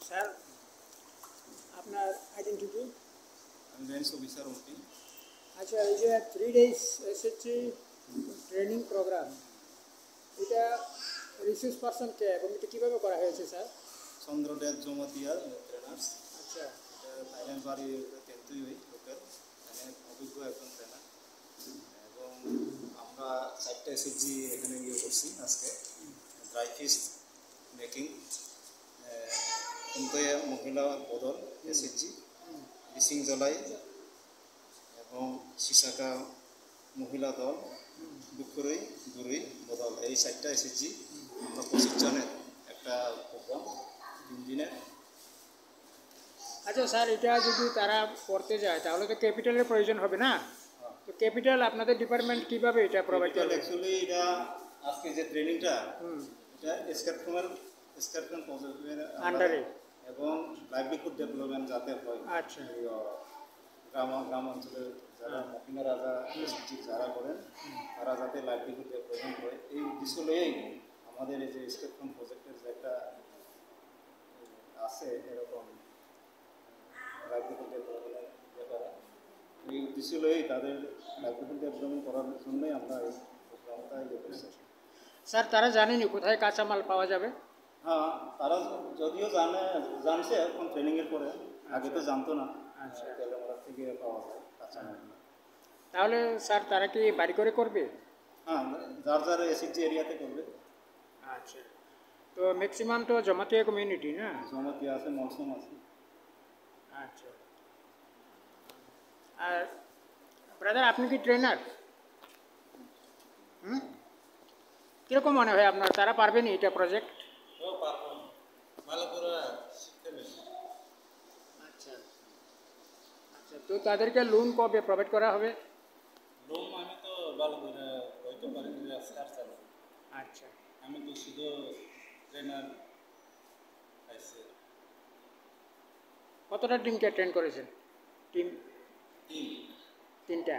Sir আপনার identity? আমি range officer ওটি। আচ্ছা, এই যে 3 days এসএসসি ট্রেনিং প্রোগ্রাম, এটা রিসোর্স পারসন কে এবং এটা কীভাবে করা হয়েছে স্যার? চন্দ্রদেব জমাতিয়ার ট্রেনার্স। আচ্ছা, এটা থাইল্যান্ড বাড়ি তেন্তুই লোকের, এখানে অভিজ্ঞ একজন ট্রেনার। এবং আমরা 4টা এসএসজি এখানে ইয়ে করছি আজকে। ড্রাই ফিশ মেকিং, কুন্তয়া মহিলা বদল এসএসজি, বিসিং জলাই এবং সিসাকা মহিলা দল, দুপুরই দুরুই বদল, এই 4টা এসএসজি আমরা 25 জনের একটা প্রোগ্রাম 3 দিনের। আচ্ছা স্যার, এটা যদি তারা করতে যায় তাহলে তো ক্যাপিটালের প্রয়োজন হবে না? তো ক্যাপিটাল আপনাদের ডিপার্টমেন্ট কীভাবে এটা প্রোভাইড করবে? অ্যাকচুয়ালি এটা আজকে যে ট্রেনিংটা, এটা এসকার্টমেন্ট প্রজেক্টের আন্ডারে এবং লাইভলিহুড ডেভেলপমেন্ট যাতে হয়। আচ্ছা, গ্রাম অঞ্চলের যারা মহিলারা যারা করেন তারা যাতে লাইভলিহুড ডেভেলপমেন্ট হয়, এই উদ্দেশ্য লয়েই আমাদের এই যে এসকার্টমেন্ট প্রজেক্টের যে একটা আছে এরকম লাইভলিহুড ডেভেলপমেন্টের ব্যাপারে, এই উদ্দেশ্য লয়েই তাদের লাইভলিহুড ডেভেলপমেন্ট করার জন্যই আমরা এই প্রোগ্রামটা ইয়ে করছি। স্যার তারা জানেনি কোথায় কাঁচামাল পাওয়া যাবে? হ্যাঁ, তারা যদিও জানছে এখন ট্রেনিংয়ের পরে, আগে তো জানতো না। আচ্ছা, তেলেমারা থেকে পাওয়া যায় কাঁচামাল। তাহলে স্যার তারা কি বাড়ি করে করবে? হ্যাঁ, যার যার এসএসজি এরিয়াতে করবে। আচ্ছা, তো ম্যাক্সিমাম তো জমাতিয়া কমিউনিটি না? জমাতিয়া আছে, মৌসুম আছে। আচ্ছা, আর ব্রাদার আপনি কি ট্রেনার? কীরকম মনে হয় আপনার, তারা পারবেন এটা প্রজেক্ট? আচ্ছা আচ্ছা, তো তাদেরকে লোন কবে প্রোভাইড করা হবে? লোন আমি তো ভালো করে হয়তো পারি স্যার চালাবো। আচ্ছা, আমি তো শুধু ট্রেনার পাইছি। কতটা টিমকে ট্রেন করেছেন? টিম তিনটা।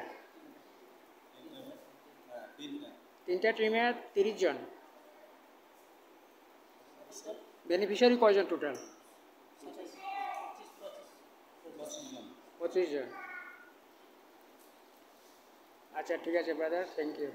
তিনটা টিমে 30 জন। বেনিফিশিয়ারি কয়জন টোটাল? 25 জন। আচ্ছা ঠিক আছে ব্রাদার, থ্যাংক ইউ।